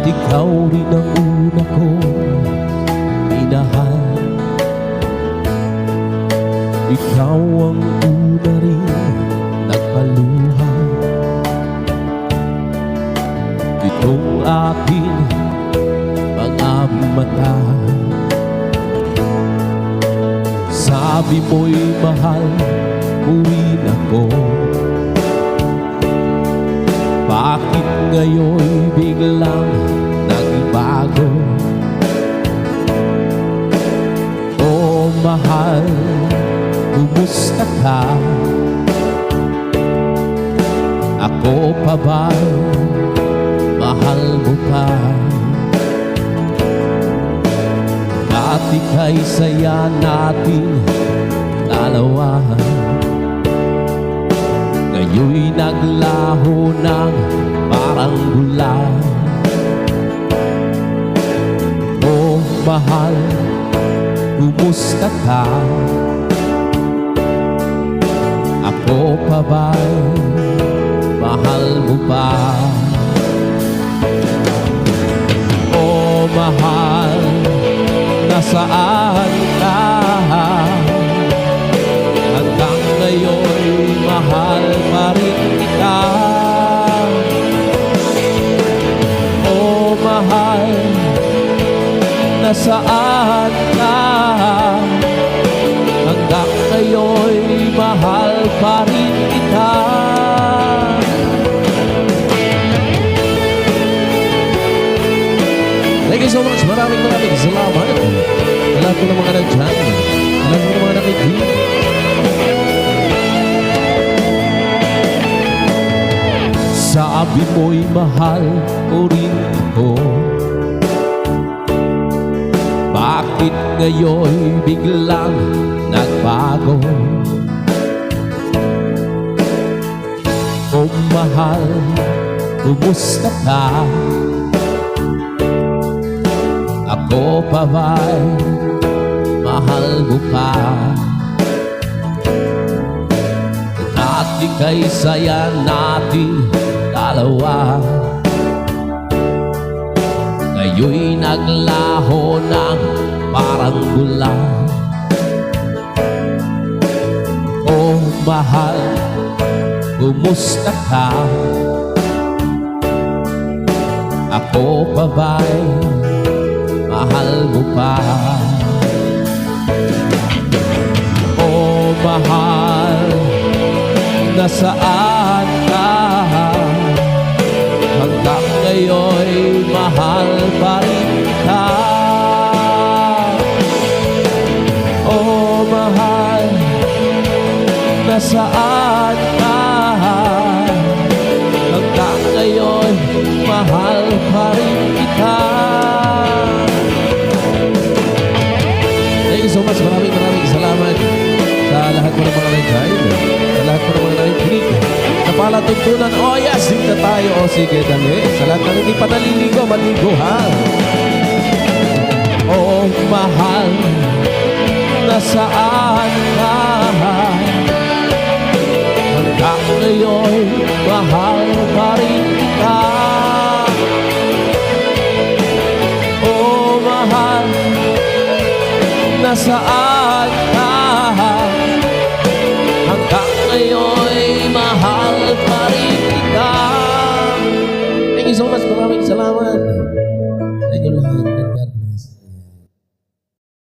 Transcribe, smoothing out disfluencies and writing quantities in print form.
ikaw rin ang una kong minahal. Ikaw ang una rin nagpaluha. Itong aking mga mata, sabi mo'y mahal mo rin ako. Bakit ngayon biglang nagbago? Oh mahal, kumusta ka? Ako pa ba mahal mo pa? Dati kay saya natin dalawa, ngayon'y naglaho ng parang bula. Oh mahal, kumusta ka? Ako pa ba mahal mo pa? Oh mahal, nasaan ka? Hanggang ngayon mahal pa rin kita. Oh mahal, nasaan ka? Hanggang ngayon mahal pa rin kita. Thank you so much. Maraming salamat. Lahat ko ng mga nandyan, lahat ko ng mga nakikinig. Sabi mo'y mahal mo rin ako. Bakit ngayon biglang nagbago? Oh mahal, kumusta ka? Ako pa ba'y mahal mo pa? Dati kay saya natin dalawa, ngayon'y naglaho ng parang bula. Oh mahal, kumusta ka? Ako pa ba'y mahal mo pa? Oh mahal, nasaan ka? Hanggang ngayon'y mahal pa rin kita. Oh mahal, nasaan ka? Hanggang ngayon mahal pa rin kita. Thank you so much. Maraming salamat sa lahat mo ng mga nag-join, sa lahat mo ng mga nakikinig, sa palatuntunan. Oh yes, sing na tayo. O sige, dali. Sa lahat na hindi pa naliligo, maligo ha. Oh mahal, nasaan ka? Hanggang ngayon mahal pa rin kita. Oh mahal, nasaan ka? Hanggang ngayon'y mahal pa rin kita. Thank you so much. Maraming salamat.